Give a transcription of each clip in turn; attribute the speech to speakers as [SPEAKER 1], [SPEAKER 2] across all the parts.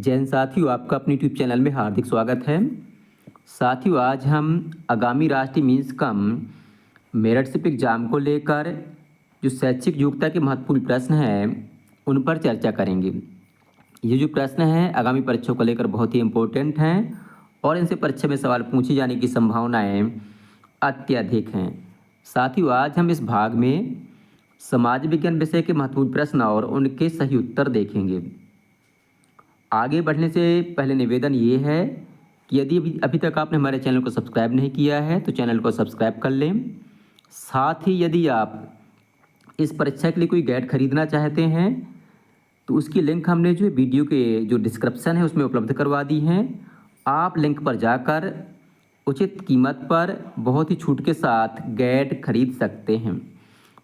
[SPEAKER 1] जय हिंद साथियों, आपका अपने यूट्यूब चैनल में हार्दिक स्वागत है। साथियों, आज हम आगामी राष्ट्रीय मींस कम मेरिटशिप एग्जाम को लेकर जो शैक्षिक योग्यता के महत्वपूर्ण प्रश्न हैं उन पर चर्चा करेंगे। ये जो प्रश्न हैं आगामी परीक्षाओं को लेकर बहुत ही इम्पोर्टेंट हैं और इनसे परीक्षा में सवाल पूछे जाने की संभावनाएं अत्यधिक हैं। साथियों, आज हम इस भाग में समाज विज्ञान विषय के महत्वपूर्ण प्रश्न और उनके सही उत्तर देखेंगे। आगे बढ़ने से पहले निवेदन ये है कि यदि अभी तक आपने हमारे चैनल को सब्सक्राइब नहीं किया है तो चैनल को सब्सक्राइब कर लें। साथ ही यदि आप इस परीक्षा के लिए कोई गाइड खरीदना चाहते हैं तो उसकी लिंक हमने जो वीडियो के जो डिस्क्रिप्शन है उसमें उपलब्ध करवा दी हैं। आप लिंक पर जाकर उचित कीमत पर बहुत ही छूट के साथ गाइड खरीद सकते हैं।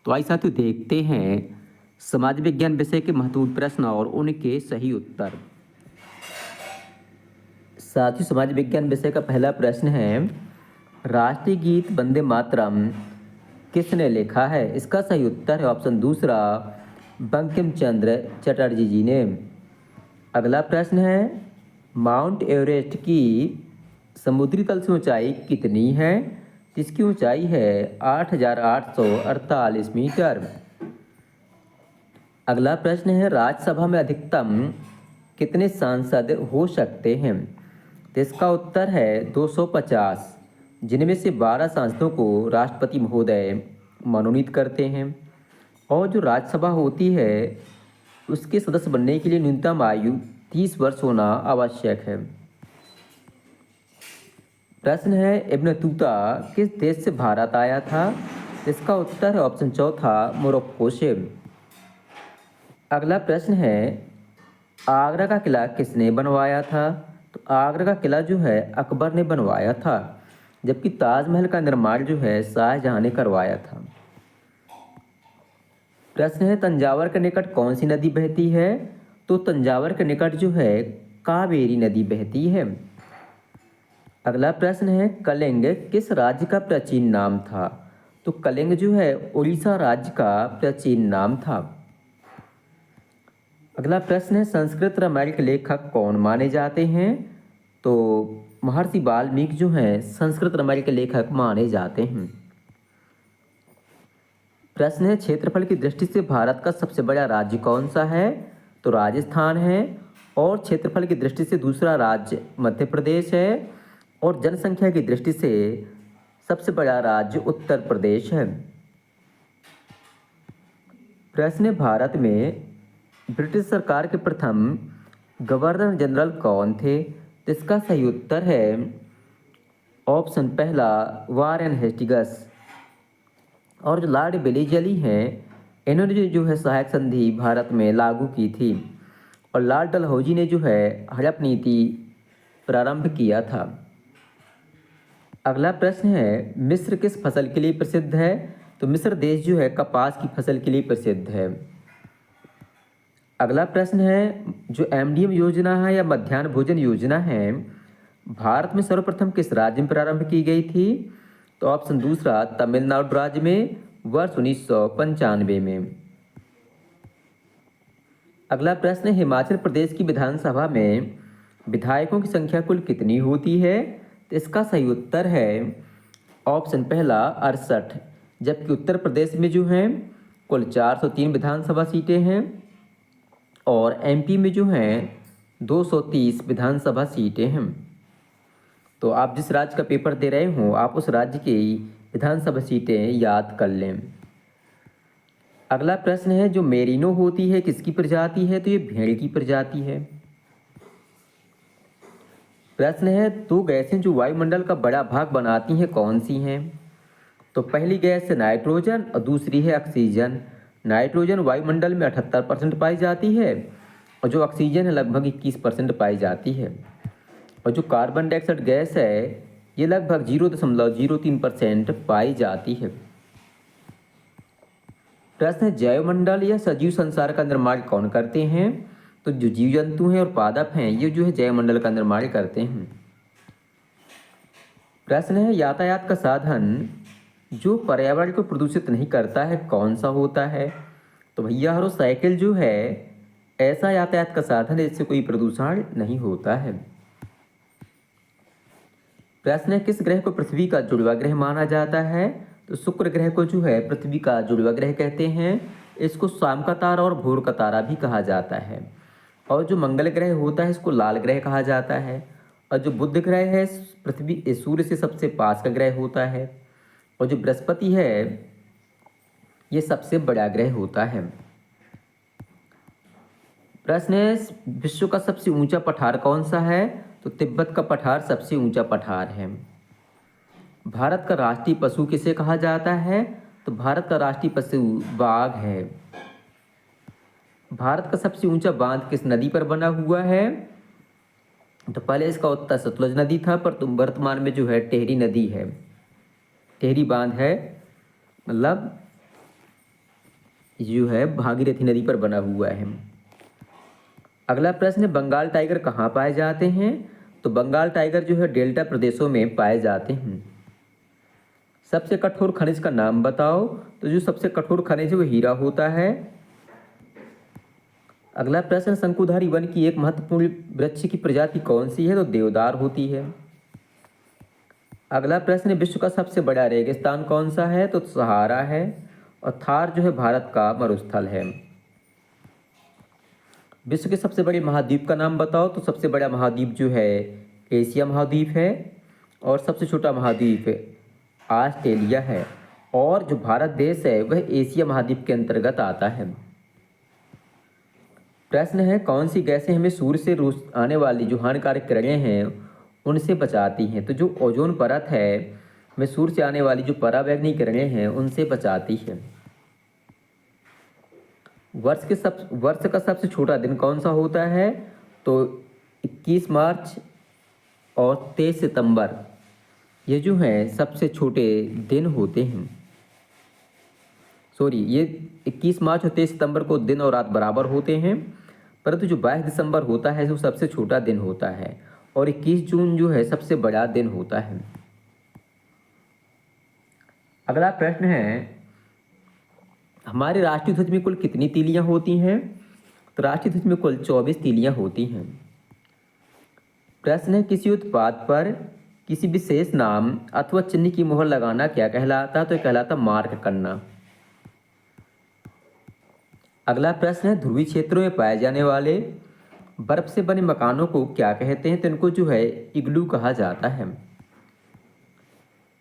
[SPEAKER 1] तो आइए साथियों, देखते हैं समाज विज्ञान विषय के महत्वपूर्ण प्रश्न और उनके सही उत्तर। साथियों, समाज विज्ञान विषय का पहला प्रश्न है, राष्ट्रीय गीत वंदे मातरम किसने लिखा है? इसका सही उत्तर है ऑप्शन दूसरा, बंकिम चंद्र चटर्जी जी ने। अगला प्रश्न है, माउंट एवरेस्ट की समुद्री तल से ऊंचाई कितनी है? इसकी ऊंचाई है 8,848 मीटर। अगला प्रश्न है, राज्यसभा में अधिकतम कितने सांसद हो सकते हैं? तो इसका उत्तर है 250, जिनमें से 12 सांसदों को राष्ट्रपति महोदय मनोनीत करते हैं। और जो राज्यसभा होती है उसके सदस्य बनने के लिए न्यूनतम आयु 30 वर्ष होना आवश्यक है। प्रश्न है, इब्न तूता किस देश से भारत आया था? इसका उत्तर है ऑप्शन चौथा, मोरक्को से। अगला प्रश्न है, आगरा का किला किसने बनवाया था? तो आगरा का किला जो है अकबर ने बनवाया था, जबकि ताजमहल का निर्माण जो है शाहजहां ने करवाया था। प्रश्न है, तंजावर के निकट कौन सी नदी बहती है? तो तंजावर के निकट जो है कावेरी नदी बहती है। अगला प्रश्न है, कलिंग किस राज्य का प्राचीन नाम था? तो कलिंग जो है उड़ीसा राज्य का प्राचीन नाम था। अगला प्रश्न है, संस्कृत रामायण के लेखक कौन माने जाते हैं? तो महर्षि वाल्मीकि जो हैं संस्कृत रामायण के लेखक माने जाते हैं। प्रश्न है, क्षेत्रफल की दृष्टि से भारत का सबसे बड़ा राज्य कौन सा है? तो राजस्थान है। और क्षेत्रफल की दृष्टि से दूसरा राज्य मध्य प्रदेश है। और जनसंख्या की दृष्टि से सबसे बड़ा राज्य उत्तर प्रदेश है। प्रश्न है, भारत में ब्रिटिश सरकार के प्रथम गवर्नर जनरल कौन थे? तो इसका सही उत्तर है ऑप्शन पहला, वारेन हेस्टिंग्स। और जो लॉर्ड वेलेस्ली हैं इन्होंने जो है सहायक संधि भारत में लागू की थी। और लॉर्ड डलहौजी ने जो है हड़प नीति प्रारंभ किया था। अगला प्रश्न है, मिस्र किस फसल के लिए प्रसिद्ध है? तो मिस्र देश जो है कपास की फसल के लिए प्रसिद्ध है। अगला प्रश्न है, जो एमडीएम योजना है या मध्याह्न भोजन योजना है भारत में सर्वप्रथम किस राज्य में प्रारंभ की गई थी? तो ऑप्शन दूसरा, तमिलनाडु राज्य में वर्ष 1995 में। अगला प्रश्न है, हिमाचल प्रदेश की विधानसभा में विधायकों की संख्या कुल कितनी होती है? तो इसका सही उत्तर है ऑप्शन पहला, 68, जबकि उत्तर प्रदेश में जो हैं कुल 403 विधानसभा सीटें हैं। और एमपी में जो हैं 230 विधानसभा सीटें हैं। तो आप जिस राज्य का पेपर दे रहे हो आप उस राज्य की विधानसभा सीटें याद कर लें। अगला प्रश्न है, जो मेरिनो होती है किसकी प्रजाति है? तो ये भेड़ की प्रजाति है। प्रश्न है, दो गैसें जो वायुमंडल का बड़ा भाग बनाती हैं कौन सी हैं? तो पहली गैस है नाइट्रोजन और दूसरी है ऑक्सीजन। नाइट्रोजन वायुमंडल में 78% पाई जाती है और जो ऑक्सीजन है लगभग 21% पाई जाती है। और जो कार्बन डाइऑक्साइड गैस है ये लगभग 0.03% पाई जाती है। प्रश्न है, जैवमंडल या सजीव संसार का निर्माण कौन करते हैं? तो जो जीव जंतु हैं और पादप हैं ये जो है जैवमंडल का निर्माण करते हैं। प्रश्न है, यातायात का साधन जो पर्यावरण को प्रदूषित नहीं करता है कौन सा होता है? तो भैया साइकिल जो है ऐसा यातायात का साधन है जिससे कोई प्रदूषण नहीं होता है। प्रश्न है, किस ग्रह को पृथ्वी का जुड़वा ग्रह माना जाता है? तो शुक्र ग्रह को जो है पृथ्वी का जुड़वा ग्रह कहते हैं। इसको शाम का तारा और भोर का तारा भी कहा जाता है। और जो मंगल ग्रह होता है इसको लाल ग्रह कहा जाता है। और जो बुध ग्रह है पृथ्वी सूर्य से सबसे पास का ग्रह होता है। और जो बृहस्पति है ये सबसे बड़ा ग्रह होता है। प्रश्न है, विश्व का सबसे ऊंचा पठार कौन सा है? तो तिब्बत का पठार सबसे ऊंचा पठार है। भारत का राष्ट्रीय पशु किसे कहा जाता है? तो भारत का राष्ट्रीय पशु बाघ है। भारत का सबसे ऊंचा बांध किस नदी पर बना हुआ है? तो पहले इसका उत्तर सतलुज नदी था, पर वर्तमान में जो है टेहरी नदी है, टेहरी बांध है, मतलब जो है भागीरथी नदी पर बना हुआ है। अगला प्रश्न है, बंगाल टाइगर कहाँ पाए जाते हैं? तो बंगाल टाइगर जो है डेल्टा प्रदेशों में पाए जाते हैं। सबसे कठोर खनिज का नाम बताओ? तो जो सबसे कठोर खनिज है वो हीरा होता है। अगला प्रश्न, शंकुधारी वन की एक महत्वपूर्ण वृक्ष की प्रजाति कौन सी है? तो देवदार होती है। अगला प्रश्न, विश्व का सबसे बड़ा रेगिस्तान कौन सा है? तो सहारा है। और थार जो है भारत का मरुस्थल है। विश्व के सबसे बड़े महाद्वीप का नाम बताओ? तो सबसे बड़ा महाद्वीप जो है एशिया महाद्वीप है। और सबसे छोटा महाद्वीप ऑस्ट्रेलिया है। और जो भारत देश है वह एशिया महाद्वीप के अंतर्गत आता है। प्रश्न है, कौन सी गैसें हमें सूर्य से आने वाली जो हानिकारक किरणें हैं उनसे बचाती हैं? तो जो ओजोन परत है हमें सूर्य से आने वाली जो पराबैंगनी किरणें हैं उनसे बचाती है। वर्ष का सबसे छोटा दिन कौन सा होता है? तो 21 मार्च और 23 सितंबर ये जो हैं सबसे छोटे दिन होते हैं। सॉरी, ये 21 मार्च और 23 सितंबर को दिन और रात बराबर होते हैं, परंतु जो 22 दिसंबर होता है वो सबसे छोटा दिन होता है। और 21 जून जो है सबसे बड़ा दिन होता है। अगला प्रश्न है, हमारे राष्ट्रीय ध्वज में कुल कितनी तीलियां होती हैं? तो राष्ट्रीय ध्वज में कुल 24 तीलियां होती हैं। प्रश्न है, किसी उत्पाद पर किसी विशेष नाम अथवा चिन्ह की मोहर लगाना क्या कहलाता है? तो कहलाता मार्क करना। अगला प्रश्न है, ध्रुवीय क्षेत्रों में पाए जाने वाले बर्फ से बने मकानों को क्या कहते हैं? तो इनको जो है इग्लू कहा जाता है।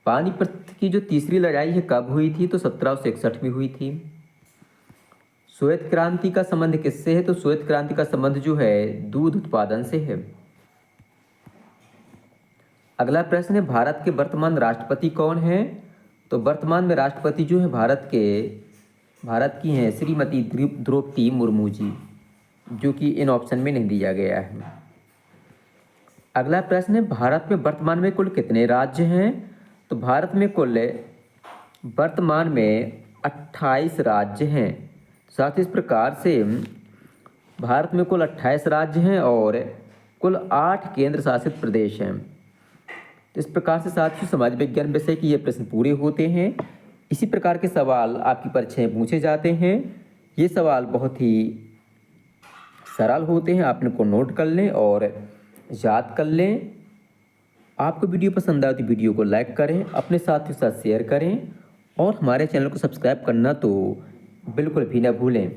[SPEAKER 1] पानीपत की जो तीसरी लड़ाई है कब हुई थी? तो 1761 में हुई थी। श्वेत क्रांति का संबंध किससे है? तो श्वेत क्रांति का संबंध जो है दूध उत्पादन से है। अगला प्रश्न है, भारत के वर्तमान राष्ट्रपति कौन है? तो वर्तमान में राष्ट्रपति जो है भारत की हैं श्रीमती द्रौपदी मुर्मू जी, जो कि इन ऑप्शन में नहीं दिया गया है। अगला प्रश्न है, भारत में वर्तमान में कुल कितने राज्य हैं? तो भारत में कुल वर्तमान में 28 राज्य हैं। साथ ही इस प्रकार से भारत में कुल 28 राज्य हैं और कुल 8 केंद्र शासित प्रदेश हैं। इस प्रकार से साथियों समाज विज्ञान विषय की ये प्रश्न पूरे होते हैं। इसी प्रकार के सवाल आपकी परीक्षाएं पूछे जाते हैं। ये सवाल बहुत ही सरल होते हैं, आप इनको नोट कर लें और याद कर लें। आपको वीडियो पसंद आए तो वीडियो को लाइक करें, अपने साथियों के साथ शेयर करें और हमारे चैनल को सब्सक्राइब करना तो बिल्कुल भी ना भूलें,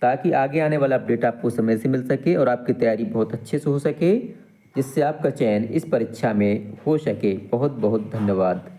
[SPEAKER 1] ताकि आगे आने वाला अपडेट आपको समय से मिल सके और आपकी तैयारी बहुत अच्छे से हो सके, जिससे आपका चयन इस परीक्षा में हो सके। बहुत बहुत धन्यवाद।